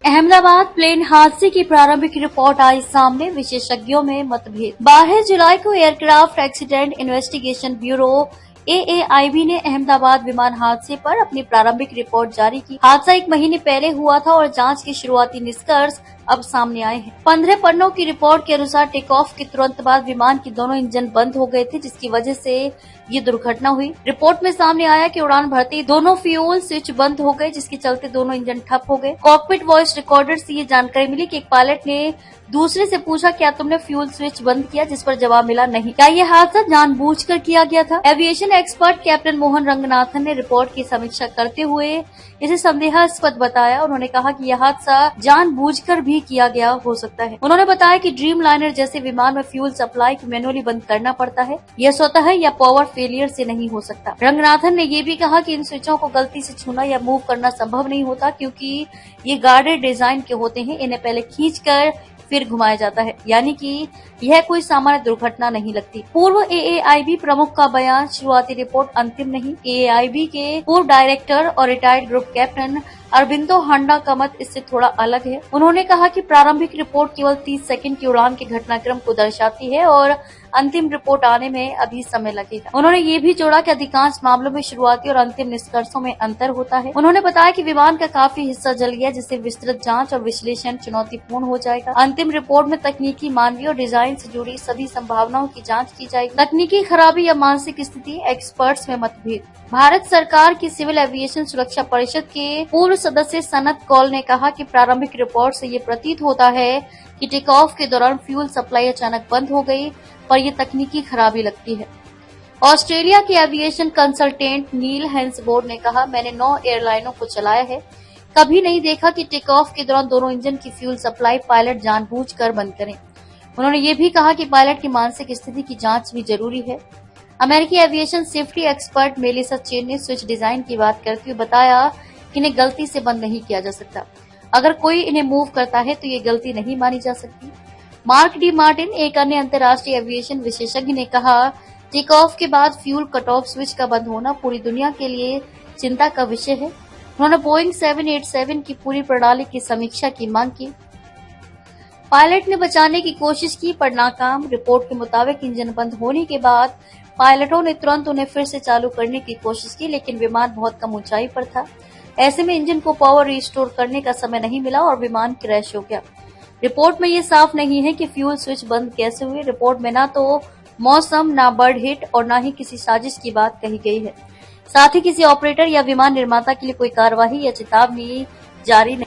Ahmedabad plane हादसे की प्रारंभिक रिपोर्ट आई सामने, विशेषज्ञों में मतभेद। 12 जुलाई को aircraft accident investigation bureau AAIB ने अहमदाबाद विमान हादसे पर अपनी प्रारंभिक रिपोर्ट जारी की। हादसा 1 महीने पहले हुआ था और जांच के शुरुआती निष्कर्ष अब सामने आए हैं। 15 पन्नों की रिपोर्ट के अनुसार टेक ऑफ के तुरंत बाद विमान के दोनों इंजन बंद हो गए थे, जिसकी वजह से ये दुर्घटना हुई। रिपोर्ट में सामने आया कि उड़ान भरते ही दोनों फ्यूल स्विच बंद हो गए, जिसके चलते दोनों इंजन ठप हो गए। कॉकपिट वॉइस रिकॉर्डर से ये जानकारी मिली कि एक पायलट ने दूसरे से पूछा, क्या तुमने फ्यूल स्विच बंद किया, जिस पर जवाब मिला, नहीं। क्या यह हादसा जानबूझकर किया गया था? Aviation expert captain Mohan Ranganathan ने रिपोर्ट की समीक्षा करते हुए इसे संदेहास्पद बताया। उन्होंने कहा कि यह हादसा जानबूझकर भी किया गया हो सकता है। उन्होंने बताया कि ड्रीम लाइनर जैसे विमान में फ्यूल सप्लाई को मैनुअली बंद करना पड़ता है, यह स्वतः या पावर फेलियर से नहीं हो सकता। रंगनाथन ने ये भी कहा कि इन स्विचों को गलती से छूना या मूव करना संभव नहीं होता, क्योंकि ये गार्डेड डिजाइन के होते हैं। इन्हें पहले खींचकर फिर घुमाया जाता है, यानी कि यह कोई सामान्य दुर्घटना नहीं लगती। पूर्व AAIB प्रमुख का बयान, शुरुआती रिपोर्ट अंतिम नहीं। AAIB के पूर्व डायरेक्टर और रिटायर्ड ग्रुप कैप्टन अरबिंदो हांडा का मत इससे थोड़ा अलग है। उन्होंने कहा कि प्रारंभिक रिपोर्ट केवल 30 सेकंड की उड़ान के घटनाक्रम को दर्शाती है और अंतिम रिपोर्ट आने में अभी समय लगेगा। उन्होंने ये भी जोड़ा कि अधिकांश मामलों में शुरुआती और अंतिम निष्कर्षों में अंतर होता है। उन्होंने बताया कि विमान का काफी हिस्सा जल गया, जिससे विस्तृत जांच और विश्लेषण चुनौतीपूर्ण हो जाएगा। अंतिम रिपोर्ट में तकनीकी, मानवीय और डिजाइन से जुड़ी सभी संभावनाओं की जांच की जाएगी। तकनीकी खराबी या मानसिक स्थिति, एक्सपर्ट्स में मतभेद। भारत सरकार की सिविल एविएशन सुरक्षा परिषद के पूर्व सदस्य सनत कौल ने कहा कि प्रारंभिक रिपोर्ट से ये प्रतीत होता है कि टेक ऑफ के दौरान फ्यूल सप्लाई अचानक बंद हो गई, पर यह तकनीकी खराबी लगती है। ऑस्ट्रेलिया के एविएशन कंसल्टेंट नील हैंसबोर्ड ने कहा, मैंने 9 एयरलाइनों को चलाया है, कभी नहीं देखा कि टेक ऑफ के दौरान दोनों इंजन की फ्यूल सप्लाई पायलट जानबूझकर बंद करें। उन्होंने ये भी कहा कि पायलट की मानसिक स्थिति की जांच भी जरूरी है। अमेरिकी aviation safety expert Melissa chain ने स्विच डिजाइन की बात करते हुए बताया कि इन्हें गलती से बंद नहीं किया जा सकता। अगर कोई इन्हें मूव करता है तो ये गलती नहीं मानी जा सकती। मार्क डी मार्टिन, एक अन्य अंतर्राष्ट्रीय एविएशन विशेषज्ञ, ने कहा, टेक ऑफ के बाद फ्यूल कट ऑफ स्विच का बंद होना पूरी दुनिया के लिए चिंता का विषय है। उन्होंने बोइंग 787 की पूरी प्रणाली की समीक्षा की मांग की। पायलट ने बचाने की कोशिश की पर नाकाम। रिपोर्ट के मुताबिक इंजन बंद होने के बाद पायलटों ने तुरंत उन्हें फिर से चालू करने की कोशिश की, लेकिन विमान बहुत कम ऊंचाई पर था। ऐसे में इंजन को पावर रिस्टोर करने का समय नहीं मिला और विमान क्रैश हो गया। रिपोर्ट में ये साफ नहीं है कि फ्यूल स्विच बंद कैसे हुए। रिपोर्ट में ना तो मौसम, ना बर्ड हिट और ना ही किसी साजिश की बात कही गई है। साथ ही किसी ऑपरेटर या विमान निर्माता के लिए कोई कार्यवाही या चेतावनी जारी नहीं।